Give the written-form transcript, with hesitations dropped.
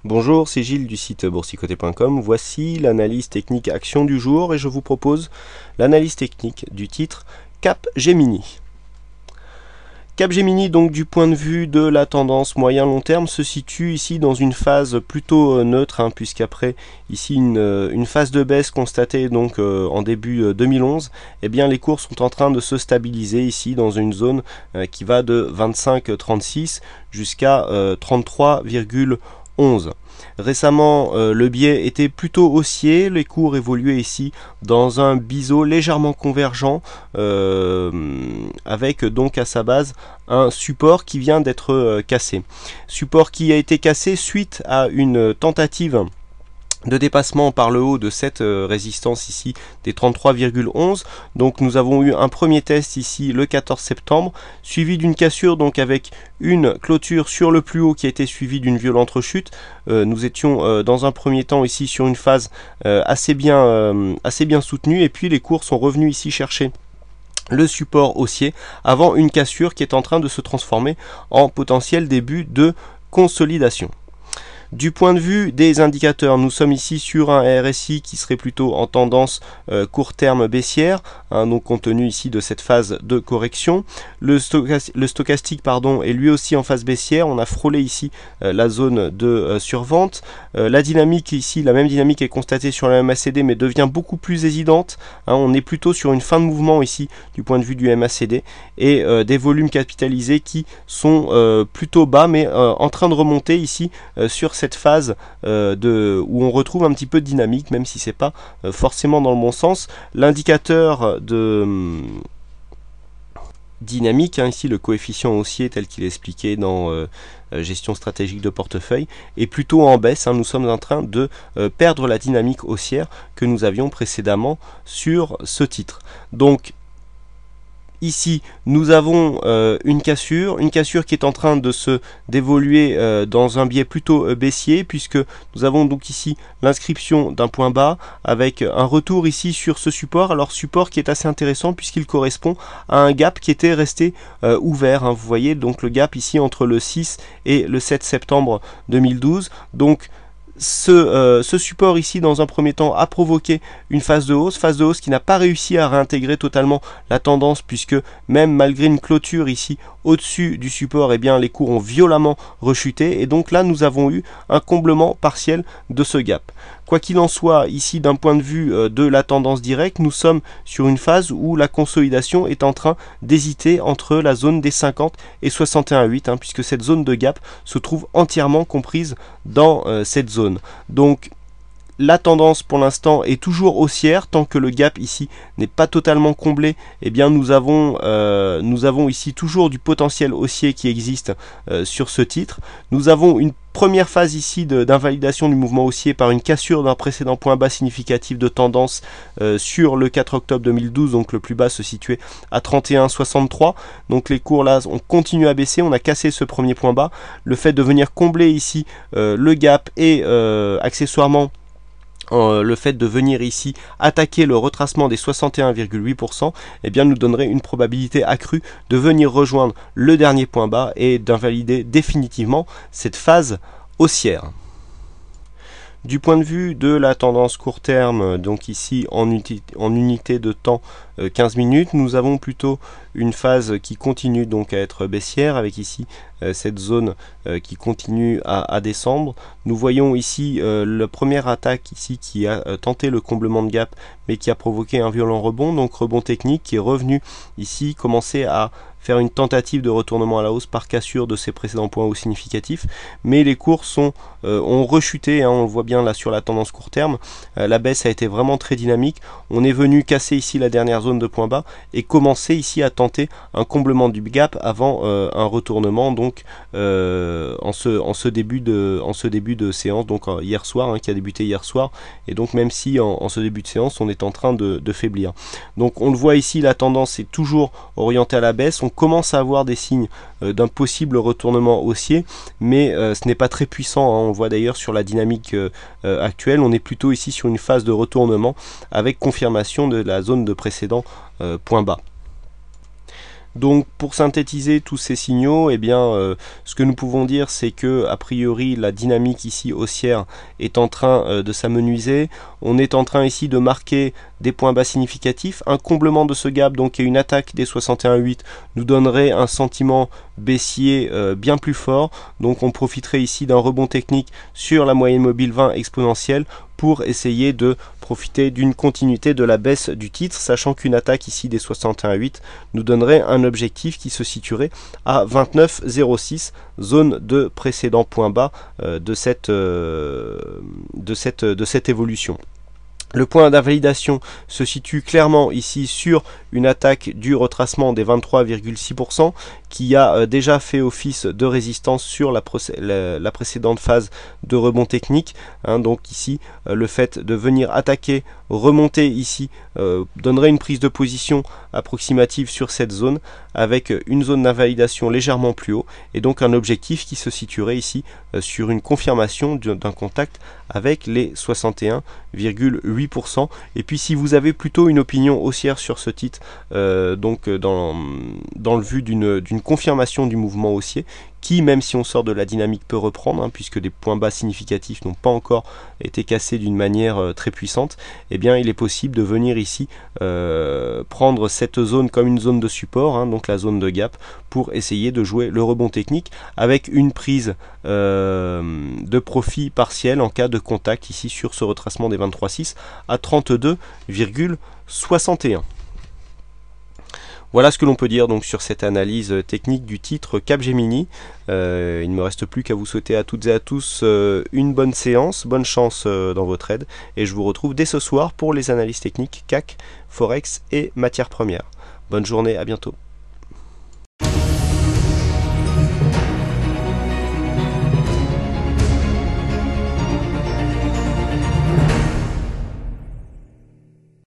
Bonjour, c'est Gilles du site boursicoté.com. Voici l'analyse technique action du jour et je vous propose l'analyse technique du titre Capgemini. Capgemini, donc du point de vue de la tendance moyen-long terme, se situe ici dans une phase plutôt neutre, puisqu'après ici une phase de baisse constatée donc en début 2011, eh bien les cours sont en train de se stabiliser ici dans une zone qui va de 25,36 jusqu'à 33,11. Récemment, le biais était plutôt haussier, les cours évoluaient ici dans un biseau légèrement convergent avec donc à sa base un support qui vient d'être cassé. Support qui a été cassé suite à une tentative de dépassement par le haut de cette résistance ici des 33,11. Donc nous avons eu un premier test ici le 14 septembre, suivi d'une cassure donc avec une clôture sur le plus haut qui a été suivie d'une violente rechute. Nous étions dans un premier temps ici sur une phase assez bien soutenue, et puis les cours sont revenus ici chercher le support haussier avant une cassure qui est en train de se transformer en potentiel début de consolidation. Du point de vue des indicateurs, nous sommes ici sur un RSI qui serait plutôt en tendance court terme baissière, donc compte tenu ici de cette phase de correction. Le stochastique est lui aussi en phase baissière. On a frôlé ici la zone de survente. La dynamique ici, la même dynamique est constatée sur la MACD, mais devient beaucoup plus hésidante. On est plutôt sur une fin de mouvement ici du point de vue du MACD, et des volumes capitalisés qui sont plutôt bas, mais en train de remonter ici sur cette phase où on retrouve un petit peu de dynamique, même si c'est pas forcément dans le bon sens. L'indicateur de dynamique, ici le coefficient haussier tel qu'il est expliqué dans gestion stratégique de portefeuille, est plutôt en baisse. Nous sommes en train de perdre la dynamique haussière que nous avions précédemment sur ce titre. Donc ici, nous avons une cassure qui est en train de se d'évoluer dans un biais plutôt baissier, puisque nous avons donc ici l'inscription d'un point bas avec un retour ici sur ce support. Alors support qui est assez intéressant puisqu'il correspond à un gap qui était resté ouvert. Vous voyez donc le gap ici entre le 6 et le 7 septembre 2012. Donc ce support ici dans un premier temps a provoqué une phase de hausse qui n'a pas réussi à réintégrer totalement la tendance, puisque même malgré une clôture ici au-dessus du support, eh bien les cours ont violemment rechuté, et donc là nous avons eu un comblement partiel de ce gap. Quoi qu'il en soit, ici d'un point de vue de la tendance directe, nous sommes sur une phase où la consolidation est en train d'hésiter entre la zone des 50 et 61,8, puisque cette zone de gap se trouve entièrement comprise dans cette zone. Donc la tendance pour l'instant est toujours haussière tant que le gap ici n'est pas totalement comblé. Eh bien nous avons ici toujours du potentiel haussier qui existe sur ce titre. Nous avons une première phase ici d'invalidation du mouvement haussier par une cassure d'un précédent point bas significatif de tendance sur le 4 octobre 2012, donc le plus bas se situait à 31,63. Donc les cours là ont continué à baisser, on a cassé ce premier point bas. Le fait de venir combler ici le gap et accessoirement le fait de venir ici attaquer le retracement des 61,8%, eh bien nous donnerait une probabilité accrue de venir rejoindre le dernier point bas et d'invalider définitivement cette phase haussière. Du point de vue de la tendance court terme, donc ici en unité de temps 15 minutes, nous avons plutôt une phase qui continue donc à être baissière, avec ici cette zone qui continue à descendre. Nous voyons ici la première attaque ici qui a tenté le comblement de gap, mais qui a provoqué un violent rebond, donc rebond technique qui est revenu ici, commencer à faire une tentative de retournement à la hausse par cassure de ses précédents points hauts significatifs, mais les cours ont rechuté, on le voit bien là sur la tendance court terme. La baisse a été vraiment très dynamique. On est venu casser ici la dernière zone de point bas et commencer ici à tenter un comblement du gap avant un retournement donc en ce début de séance, donc hier soir, qui a débuté hier soir, et donc même si en ce début de séance on est en train de faiblir. Donc on le voit ici, la tendance est toujours orientée à la baisse. On commence à avoir des signes d'un possible retournement haussier, mais ce n'est pas très puissant. On le voit d'ailleurs sur la dynamique actuelle, on est plutôt ici sur une phase de retournement avec confirmation de la zone de précédent point bas. Donc pour synthétiser tous ces signaux, eh bien, ce que nous pouvons dire, c'est que a priori la dynamique ici haussière est en train de s'amenuiser. On est en train ici de marquer des points bas significatifs. Un comblement de ce gap, donc, et une attaque des 61,8 nous donnerait un sentiment baissier bien plus fort. Donc on profiterait ici d'un rebond technique sur la moyenne mobile 20 exponentielle pour essayer de profiter d'une continuité de la baisse du titre, sachant qu'une attaque ici des 61,8 nous donnerait un objectif qui se situerait à 29,06, zone de précédent point bas de cette évolution. Le point d'invalidation se situe clairement ici sur une attaque du retracement des 23,6% qui a déjà fait office de résistance sur la précédente phase de rebond technique. Donc ici, le fait de venir attaquer, remonter ici, donnerait une prise de position approximative sur cette zone avec une zone d'invalidation légèrement plus haut et donc un objectif qui se situerait ici sur une confirmation d'un contact avec les 61,8%. Et puis si vous avez plutôt une opinion haussière sur ce titre, donc dans le vu d'une confirmation du mouvement haussier, qui, même si on sort de la dynamique, peut reprendre, puisque des points bas significatifs n'ont pas encore été cassés d'une manière très puissante, eh bien il est possible de venir ici prendre cette zone comme une zone de support, donc la zone de gap, pour essayer de jouer le rebond technique avec une prise de profit partiel en cas de contact ici sur ce retracement des 23,6 à 32,61. Voilà ce que l'on peut dire donc sur cette analyse technique du titre Capgemini. Il ne me reste plus qu'à vous souhaiter à toutes et à tous une bonne séance, bonne chance dans vos trades, et je vous retrouve dès ce soir pour les analyses techniques CAC, Forex et matières premières. Bonne journée, à bientôt.